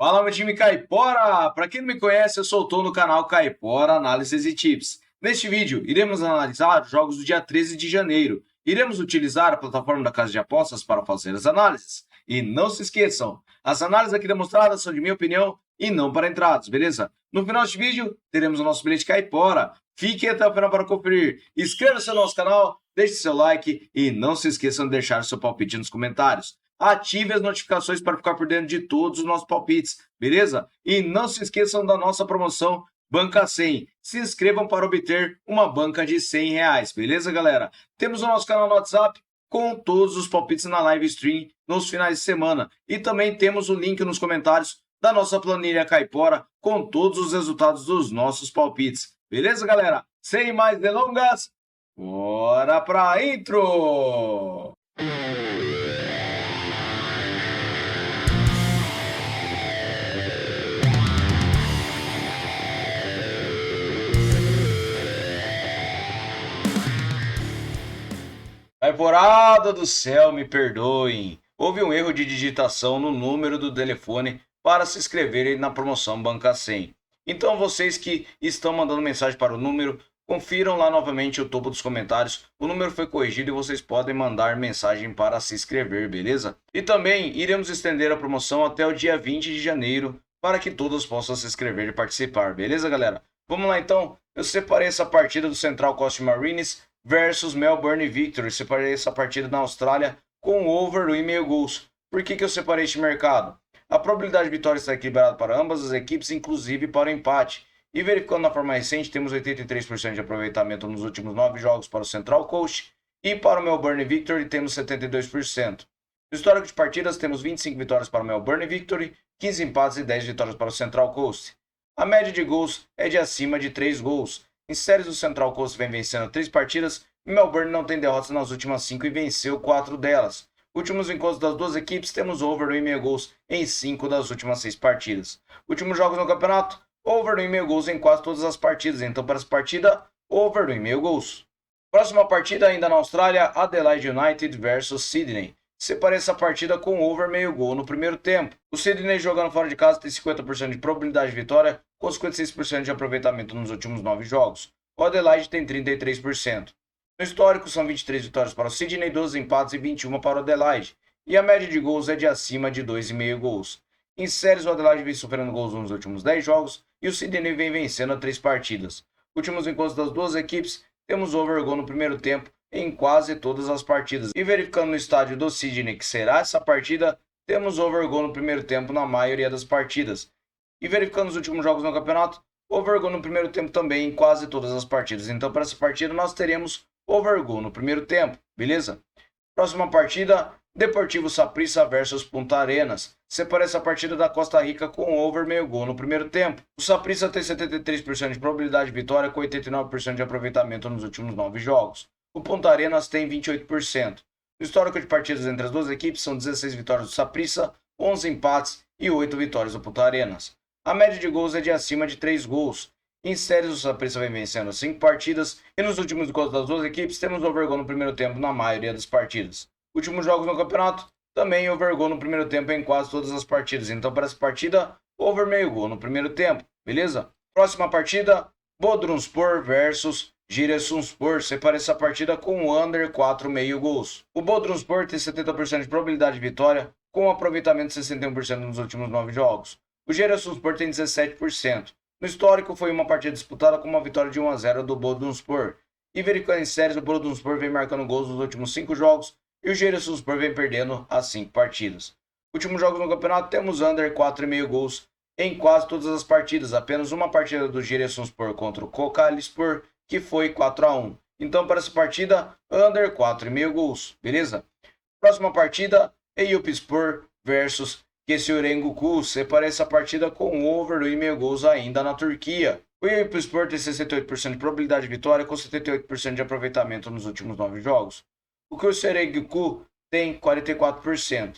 Fala, meu time Caipora! Para quem não me conhece, eu sou o Tom do canal Caipora Análises e Tips. Neste vídeo, iremos analisar os jogos do dia 13 de janeiro. Iremos utilizar a plataforma da Casa de Apostas para fazer as análises. E não se esqueçam, as análises aqui demonstradas são de minha opinião e não para entradas, beleza? No final deste vídeo, teremos o nosso bilhete Caipora. Fiquem até o final para conferir. Inscreva-se no nosso canal, deixe seu like e não se esqueçam de deixar seu palpite nos comentários. Ative as notificações para ficar por dentro de todos os nossos palpites, beleza? E não se esqueçam da nossa promoção Banca 100. Se inscrevam para obter uma banca de R$ 100, beleza, galera? Temos o nosso canal no WhatsApp com todos os palpites na live stream nos finais de semana. E também temos o link nos comentários da nossa planilha Caipora com todos os resultados dos nossos palpites. Beleza, galera? Sem mais delongas, bora pra intro! Alvorada do céu, me perdoem. Houve um erro de digitação no número do telefone para se inscreverem na promoção Banca 100. Então vocês que estão mandando mensagem para o número, confiram lá novamente o topo dos comentários. O número foi corrigido e vocês podem mandar mensagem para se inscrever, beleza? E também iremos estender a promoção até o dia 20 de janeiro para que todos possam se inscrever e participar, beleza, galera? Vamos lá então. Eu separei essa partida do Central Coast Mariners versus Melbourne Victory. Separei essa partida na Austrália com over 1,5 gols. Por que eu separei este mercado? A probabilidade de vitória está equilibrada para ambas as equipes, inclusive para o empate. E verificando na forma recente, temos 83% de aproveitamento nos últimos 9 jogos para o Central Coast e para o Melbourne Victory temos 72%. No histórico de partidas, temos 25 vitórias para o Melbourne Victory, 15 empates e 10 vitórias para o Central Coast. A média de gols é de acima de 3 gols. Em séries, o Central Coast vem vencendo 3 partidas e Melbourne não tem derrotas nas últimas 5 e venceu 4 delas. Últimos encontros das duas equipes, temos over 1,5 gols em 5 das últimas 6 partidas. Últimos jogos no campeonato, over 1,5 gols em quase todas as partidas. Então, para essa partida, over 1,5 gols. Próxima partida, ainda na Austrália, Adelaide United versus Sydney. Separei essa partida com over meio gol no primeiro tempo. O Sydney jogando fora de casa tem 50% de probabilidade de vitória, com 56% de aproveitamento nos últimos 9 jogos. O Adelaide tem 33%. No histórico são 23 vitórias para o Sydney, 12 empates e 21 para o Adelaide. E a média de gols é de acima de 2,5 gols. Em séries, o Adelaide vem sofrendo gols nos últimos 10 jogos e o Sydney vem vencendo a 3 partidas. Últimos encontros das duas equipes, temos over gol no primeiro tempo em quase todas as partidas. E verificando no estádio do Sydney que será essa partida, temos over gol no primeiro tempo na maioria das partidas. E verificando os últimos jogos no campeonato, over gol no primeiro tempo também em quase todas as partidas. Então, para essa partida, nós teremos over gol no primeiro tempo, beleza? Próxima partida, Deportivo Saprissa versus Punta Arenas. Separei essa partida da Costa Rica com over meio gol no primeiro tempo. O Saprissa tem 73% de probabilidade de vitória com 89% de aproveitamento nos últimos 9 jogos. O Punta Arenas tem 28%. O histórico de partidas entre as duas equipes são 16 vitórias do Saprissa, 11 empates e 8 vitórias do Punta Arenas. A média de gols é de acima de 3 gols. Em séries, o Saprissa vem vencendo 5 partidas e nos últimos gols das duas equipes temos over gol no primeiro tempo na maioria das partidas. Últimos jogos no campeonato, também over gol no primeiro tempo em quase todas as partidas. Então, para essa partida, over meio gol no primeiro tempo, beleza? Próxima partida, Bodrumspor versus Giresunspor. Separei essa partida com under 4,5 gols. O Bodrumspor tem 70% de probabilidade de vitória, com um aproveitamento de 61% nos últimos 9 jogos. O Giresunspor tem 17%. No histórico, foi uma partida disputada com uma vitória de 1-0 do Bodrumspor. E verificando em séries, o Bodrumspor vem marcando gols nos últimos 5 jogos e o Giresunspor vem perdendo as 5 partidas. Últimos jogos no campeonato, temos under 4,5 gols em quase todas as partidas. Apenas uma partida do Giresunspor contra o Kocaelispor, que foi 4-1. Então, para essa partida, under 4,5 gols, beleza? Próxima partida, Eyüpspor versus Kesiorenguku. Separei essa partida com over 1,5 gols ainda na Turquia. O Eyüpspor tem 68% de probabilidade de vitória com 78% de aproveitamento nos últimos 9 jogos. O Kesiorenguku tem 44%.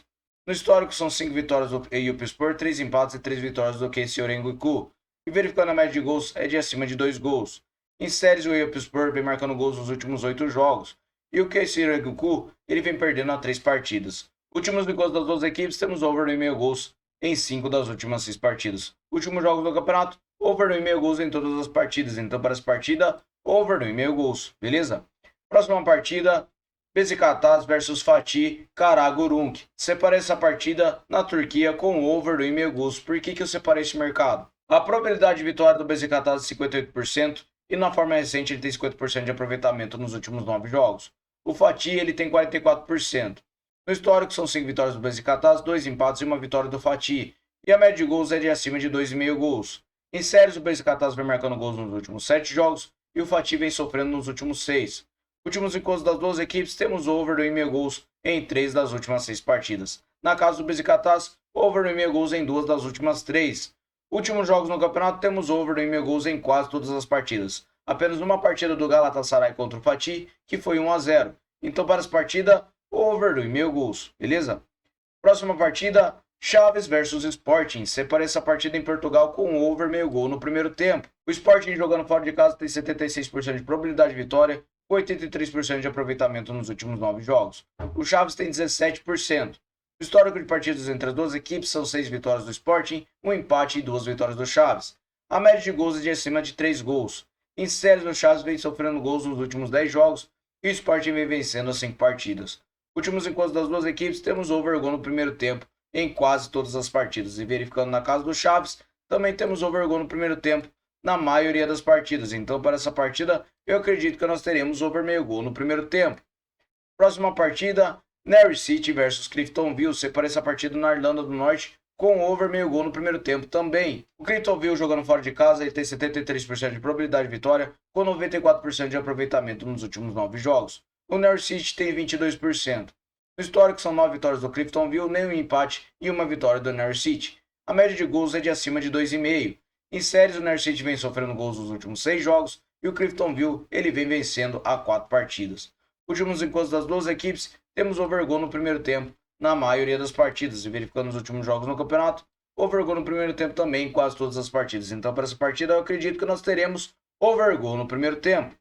No histórico são 5 vitórias do Eyüpspor, 3 empates e 3 vitórias do Kesiorenguku. E verificando a média de gols é de acima de 2 gols. Em séries, o Eyüpspor vem marcando gols nos últimos 8 jogos. E o Kesiorenguku ele vem perdendo a 3 partidas. Últimos gols das duas equipes, temos over 1,5 gols em 5 das últimas 6 partidas. Últimos jogos do campeonato, over 1,5 gols em todas as partidas. Então, para essa partida, over 1,5 gols, beleza? Próxima partida, Beşiktaş versus Fatih Karagümrük. Separei essa partida na Turquia com over 1,5 gols. Por que eu separei esse mercado? A probabilidade de vitória do Beşiktaş é 58% e na forma recente ele tem 50% de aproveitamento nos últimos 9 jogos. O Fatih ele tem 44%. No histórico são 5 vitórias do Beşiktaş, 2 empates e 1 vitória do Fatih. E a média de gols é de acima de 2,5 gols. Em séries, o Beşiktaş vem marcando gols nos últimos 7 jogos e o Fatih vem sofrendo nos últimos 6. Últimos encontros das duas equipes, temos over 1,5 gols em 3 das últimas 6 partidas. Na casa do Beşiktaş, over 1,5 gols em 2 das últimas 3. Últimos jogos no campeonato, temos over 1,5 gols em quase todas as partidas. Apenas uma partida do Galatasaray contra o Fatih, que foi 1-0. Então, para essa partida, over 1,5 gols, beleza? Próxima partida, Chaves versus Sporting. Separei essa partida em Portugal com over 1,5 gol no primeiro tempo. O Sporting jogando fora de casa tem 76% de probabilidade de vitória, 83% de aproveitamento nos últimos 9 jogos. O Chaves tem 17%. O histórico de partidas entre as duas equipes são 6 vitórias do Sporting, 1 empate e 2 vitórias do Chaves. A média de gols é de acima de 3 gols. Em séries, o Chaves vem sofrendo gols nos últimos 10 jogos e o Sporting vem vencendo as 5 partidas. Últimos encontros das duas equipes, temos over gol no primeiro tempo em quase todas as partidas. E verificando na casa do Chaves, também temos over gol no primeiro tempo na maioria das partidas. Então, para essa partida, eu acredito que nós teremos over meio gol no primeiro tempo. Próxima partida, Norwich City versus Cliftonville. Separei essa partida na Irlanda do Norte com over meio gol no primeiro tempo também. O Cliftonville jogando fora de casa, ele tem 73% de probabilidade de vitória, com 94% de aproveitamento nos últimos 9 jogos. O Norwich City tem 22%. No histórico são 9 vitórias do Cliftonville, nenhum empate e 1 vitória do Norwich City. A média de gols é de acima de 2,5. Em séries, o Norwich City vem sofrendo gols nos últimos 6 jogos e o Cliftonville ele vem vencendo a 4 partidas. Últimos encontros das duas equipes, temos over gol no primeiro tempo na maioria das partidas. E verificando os últimos jogos no campeonato, over gol no primeiro tempo também em quase todas as partidas. Então, para essa partida, eu acredito que nós teremos over gol no primeiro tempo.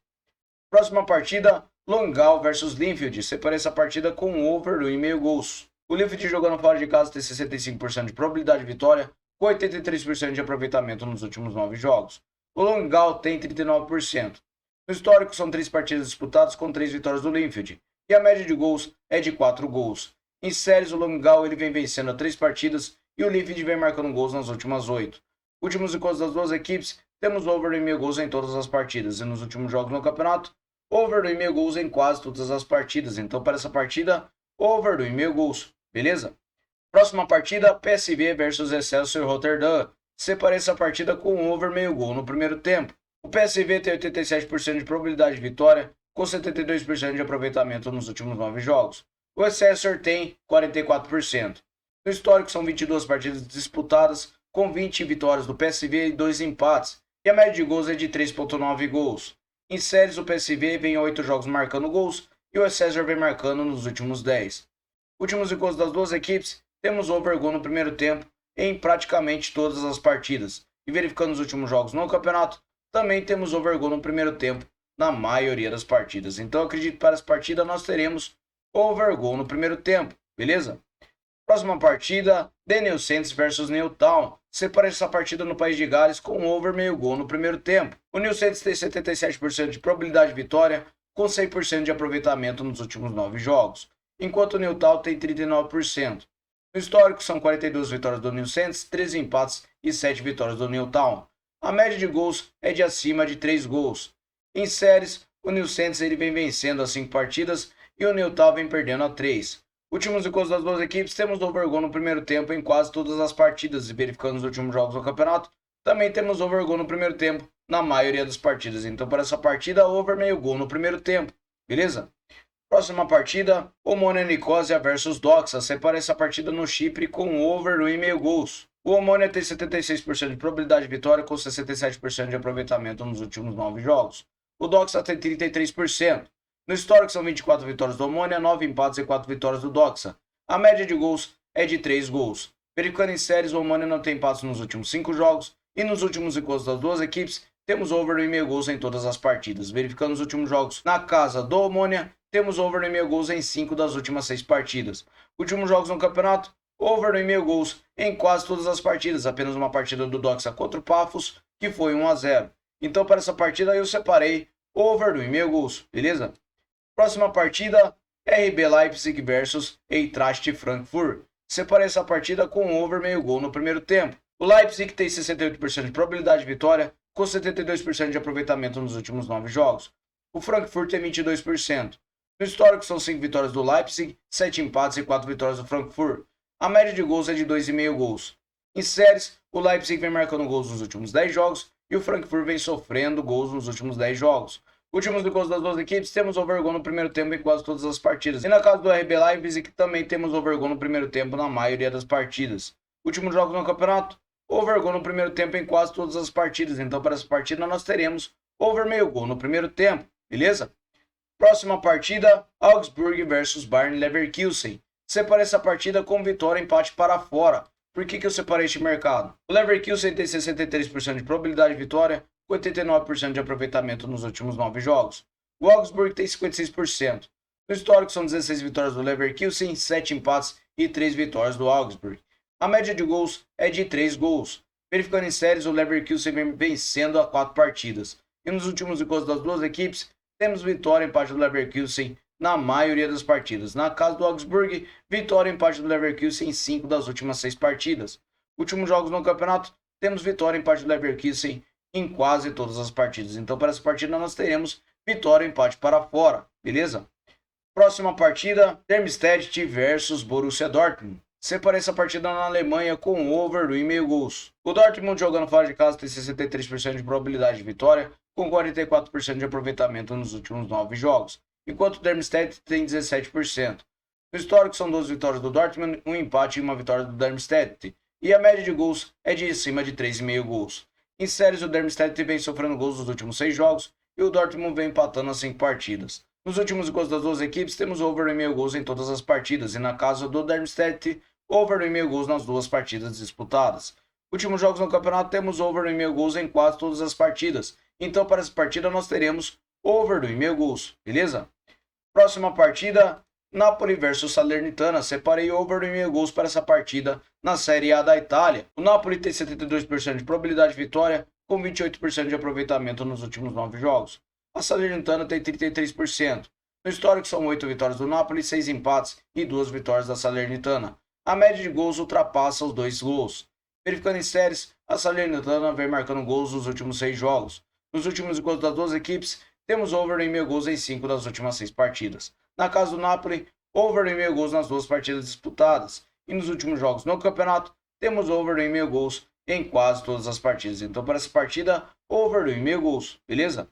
Próxima partida, Longal versus Linfield. Separei essa partida com over 1,5 gols. O Linfield jogando fora de casa tem 65% de probabilidade de vitória, com 83% de aproveitamento nos últimos 9 jogos. O Longal tem 39%. No histórico são 3 partidas disputadas com 3 vitórias do Linfield, e a média de gols é de 4 gols. Em séries, o Longal ele vem vencendo a 3 partidas e o Linfield vem marcando gols nas últimas 8. Últimos encontros das duas equipes, temos over 1,5 gols em todas as partidas, e nos últimos jogos no campeonato, over 1,5 gols em quase todas as partidas. Então, para essa partida, over 1,5 gols, beleza? Próxima partida, PSV versus Excelsior Rotterdam. Separei essa partida com over 1,5 gol no primeiro tempo. O PSV tem 87% de probabilidade de vitória, com 72% de aproveitamento nos últimos 9 jogos. O Excelsior tem 44%. No histórico são 22 partidas disputadas, com 20 vitórias do PSV e 2 empates, e a média de gols é de 3,9 gols. Em séries, o PSV vem a 8 jogos marcando gols e o Excelsior vem marcando nos últimos 10. Últimos encontros das duas equipes, temos over gol no primeiro tempo em praticamente todas as partidas. E verificando os últimos jogos no campeonato, também temos over gol no primeiro tempo na maioria das partidas. Então, acredito que para essa partida nós teremos over gol no primeiro tempo, beleza? Próxima partida, The New Saints versus Newtown. Separei essa partida no País de Gales com over meio gol no primeiro tempo. O New Saints tem 77% de probabilidade de vitória, com 100% de aproveitamento nos últimos 9 jogos, enquanto o Newtown tem 39%. No histórico são 42 vitórias do New Saints, 13 empates e 7 vitórias do Newtown. A média de gols é de acima de 3 gols. Em séries, o New Saints ele vem vencendo as 5 partidas e o Newtown vem perdendo a 3. Últimos encontros das duas equipes, temos over gol no primeiro tempo em quase todas as partidas. E verificando os últimos jogos do campeonato, também temos over gol no primeiro tempo na maioria das partidas. Então, para essa partida, over meio gol no primeiro tempo, beleza? Próxima partida, Omonia Nicosia versus Doxa. Separei essa partida no Chipre com over 1,5 gols. O Omonia tem 76% de probabilidade de vitória, com 67% de aproveitamento nos últimos 9 jogos. O Doxa tem 33%. No histórico são 24 vitórias do Omonia, 9 empates e 4 vitórias do Doxa. A média de gols é de 3 gols. Verificando em séries, o Omonia não tem empates nos últimos 5 jogos, e nos últimos encontros das duas equipes, temos over 1,5 gols em todas as partidas. Verificando os últimos jogos na casa do Omonia, temos over 1,5 gols em 5 das últimas 6 partidas. Últimos jogos no campeonato, over 1,5 gols em quase todas as partidas, apenas uma partida do Doxa contra o Pafos, que foi 1-0. Então, para essa partida, eu separei over 1,5 gols, beleza? Próxima partida, RB Leipzig versus Eintracht Frankfurt. Separei essa partida com over meio gol no primeiro tempo. O Leipzig tem 68% de probabilidade de vitória, com 72% de aproveitamento nos últimos 9 jogos. O Frankfurt tem 22%. No histórico são 5 vitórias do Leipzig, 7 empates e 4 vitórias do Frankfurt. A média de gols é de 2,5 gols. Em séries, o Leipzig vem marcando gols nos últimos 10 jogos e o Frankfurt vem sofrendo gols nos últimos 10 jogos. Últimos gols das duas equipes, temos overgoal no primeiro tempo em quase todas as partidas. E na casa do RB Leipzig também temos overgoal no primeiro tempo na maioria das partidas. Últimos jogos no campeonato, overgoal no primeiro tempo em quase todas as partidas. Então para essa partida nós teremos over meio gol no primeiro tempo, beleza? Próxima partida, Augsburg versus Bayer Leverkusen. Separei essa partida com vitória e empate para fora. Por que eu separei este mercado? O Leverkusen tem 63% de probabilidade de vitória, com 89% de aproveitamento nos últimos 9 jogos. O Augsburg tem 56%. No histórico são 16 vitórias do Leverkusen, 7 empates e 3 vitórias do Augsburg. A média de gols é de 3 gols. Verificando em séries, o Leverkusen vem vencendo a 4 partidas. E nos últimos encontros das duas equipes, temos vitória e empate do Leverkusen na maioria das partidas. Na casa do Augsburg, vitória e empate do Leverkusen em 5 das últimas 6 partidas. Últimos jogos no campeonato, temos vitória e empate do Leverkusen em quase todas as partidas. Então, para essa partida, nós teremos vitória e empate para fora, beleza? Próxima partida, Darmstadt versus Borussia Dortmund. Separei essa partida na Alemanha com over 1,5 gols. O Dortmund jogando fora de casa tem 63% de probabilidade de vitória, com 44% de aproveitamento nos últimos 9 jogos, enquanto o Darmstadt tem 17%. No histórico são 12 vitórias do Dortmund, um empate e uma vitória do Darmstadt, e a média de gols é de acima de 3,5 gols. Em séries, o Darmstadt vem sofrendo gols nos últimos 6 jogos e o Dortmund vem empatando as 5 partidas. Nos últimos gols das duas equipes, temos over 1,5 gols em todas as partidas, e na casa do Darmstadt, over 1,5 gols nas duas partidas disputadas. Últimos jogos no campeonato, temos over 1,5 gols em quase todas as partidas. Então, para essa partida, nós teremos over 1,5 gols, beleza? Próxima partida, Napoli versus Salernitana. Separei over 1,5 gols para essa partida na Série A da Itália. O Napoli tem 72% de probabilidade de vitória, com 28% de aproveitamento nos últimos 9 jogos. A Salernitana tem 33%. No histórico são 8 vitórias do Napoli, 6 empates e 2 vitórias da Salernitana. A média de gols ultrapassa os 2 gols. Verificando em séries, a Salernitana vem marcando gols nos últimos 6 jogos. Nos últimos encontros das duas equipes, temos over 1,5 gols em 5 das últimas 6 partidas. Na casa do Napoli, over 1,5 gols nas duas partidas disputadas. E nos últimos jogos no campeonato, temos over 1,5 gols em quase todas as partidas. Então, para essa partida, over 1,5 gols, beleza?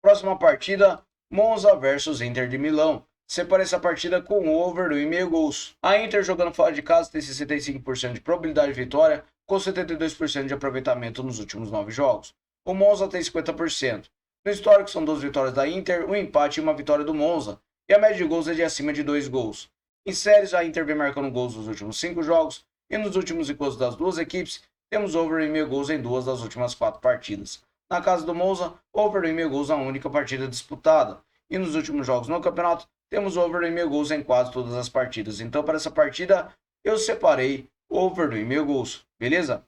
Próxima partida, Monza versus Inter de Milão. Separei essa partida com over 1,5 gols. A Inter jogando fora de casa tem 65% de probabilidade de vitória, com 72% de aproveitamento nos últimos 9 jogos. O Monza tem 50%. No histórico são 12 vitórias da Inter, um empate e uma vitória do Monza, e a média de gols é de acima de 2 gols. Em séries, a Inter vem marcando gols nos últimos 5 jogos, e nos últimos encontros das duas equipes, temos over 1,5 gols em 2 das últimas 4 partidas. Na casa do Monza, over 1,5 gols na única partida disputada. E nos últimos jogos no campeonato, temos over 1,5 gols em quase todas as partidas. Então, para essa partida, eu separei over 1,5 gols, beleza?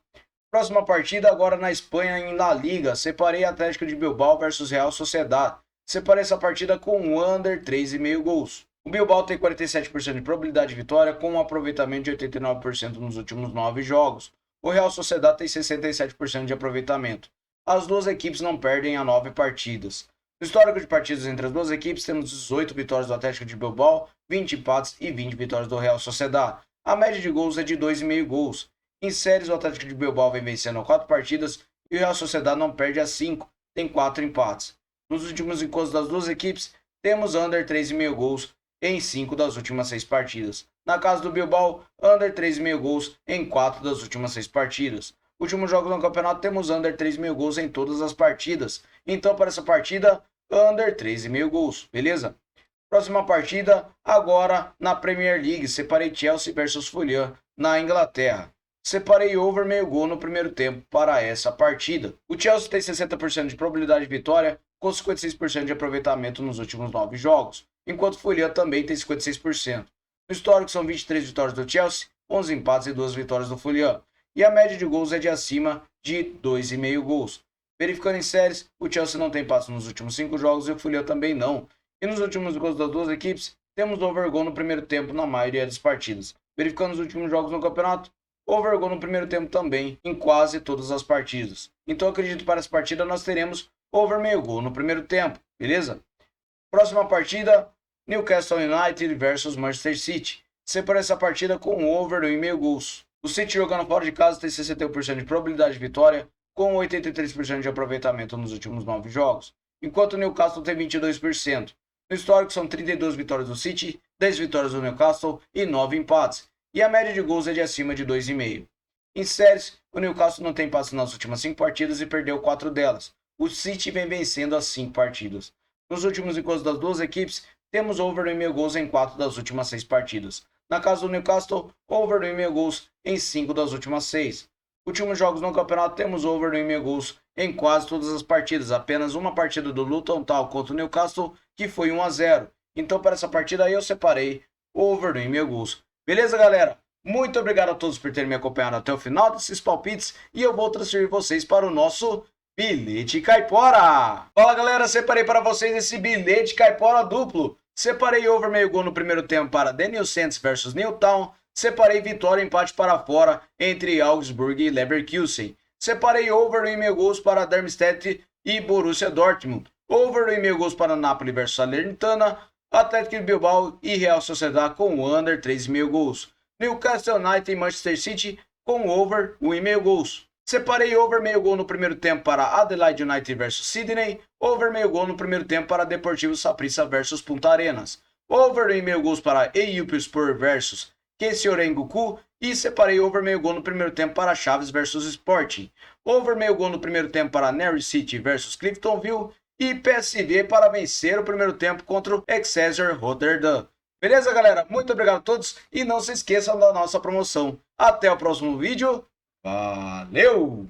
Próxima partida agora na Espanha, em La Liga. Separei Atlético de Bilbao versus Real Sociedad. Separei essa partida com under 3,5 gols. O Bilbao tem 47% de probabilidade de vitória, com um aproveitamento de 89% nos últimos 9 jogos. O Real Sociedad tem 67% de aproveitamento. As duas equipes não perdem a 9 partidas. No histórico de partidas entre as duas equipes, temos 18 vitórias do Atlético de Bilbao, 20 empates e 20 vitórias do Real Sociedad. A média de gols é de 2,5 gols. Em séries, o Atlético de Bilbao vem vencendo 4 partidas e o Real Sociedad não perde a 5, tem 4 empates. Nos últimos encontros das duas equipes, temos under 3,5 gols em 5 das últimas 6 partidas. Na casa do Bilbao, under 3,5 gols em 4 das últimas 6 partidas. Últimos jogos no campeonato, temos under 3,5 gols em todas as partidas. Então, para essa partida, under 3,5 gols, beleza? Próxima partida, agora na Premier League. Separei Chelsea versus Fulham na Inglaterra. Separei over meio gol no primeiro tempo para essa partida. O Chelsea tem 60% de probabilidade de vitória, com 56% de aproveitamento nos últimos 9 jogos, enquanto o Fulham também tem 56%. No histórico são 23 vitórias do Chelsea, 11 empates e 2 vitórias do Fulham. E a média de gols é de acima de 2,5 gols. Verificando em séries, o Chelsea não tem passe nos últimos 5 jogos e o Fulham também não. E nos últimos gols das duas equipes, temos over gol no primeiro tempo na maioria das partidas. Verificando os últimos jogos no campeonato, over gol no primeiro tempo também em quase todas as partidas. Então acredito que para essa partida nós teremos over meio gol no primeiro tempo, beleza? Próxima partida, Newcastle United versus Manchester City. Separei essa partida com over 1,5 gols. O City jogando fora de casa tem 61% de probabilidade de vitória, com 83% de aproveitamento nos últimos 9 jogos, enquanto o Newcastle tem 22%. No histórico são 32 vitórias do City, 10 vitórias do Newcastle e 9 empates, e a média de gols é de acima de 2,5. Em séries, o Newcastle não tem passe nas últimas 5 partidas e perdeu 4 delas. O City vem vencendo as 5 partidas. Nos últimos encontros das duas equipes, temos over 1,5 gols em 4 das últimas 6 partidas. Na casa do Newcastle, over 1,5 gols em 5 das últimas 6. Últimos jogos no campeonato, temos over 1,5 gols em quase todas as partidas. Apenas uma partida do Luton Town contra o Newcastle, que foi 1-0. Então, para essa partida aí, eu separei over 1,5 gols. Beleza, galera? Muito obrigado a todos por terem me acompanhado até o final desses palpites. E eu vou transferir vocês para o nosso bilhete caipora. Fala, galera, separei para vocês esse bilhete caipora duplo. Separei over meio gol no primeiro tempo para Daniel Santos versus Newtown. Separei vitória e empate para fora entre Augsburg e Leverkusen. Separei over 1,5 gols para Darmstadt e Borussia Dortmund. Over 1,5 gols para Napoli versus Salernitana. Atlético de Bilbao e Real Sociedad com under 3,5 gols. Newcastle United e Manchester City com over 1,5 gols. Separei over meio gol no primeiro tempo para Adelaide United versus Sydney, over meio gol no primeiro tempo para Deportivo Saprissa versus Punta Arenas, over 1,5 gols para Eyüpspor versus Kesiorenguku e separei over meio gol no primeiro tempo para Chaves versus Sporting, over meio gol no primeiro tempo para Norwich City versus Cliftonville e PSV para vencer o primeiro tempo contra o Excelsior Rotterdam. Beleza, galera? Muito obrigado a todos e não se esqueçam da nossa promoção. Até o próximo vídeo. Valeu!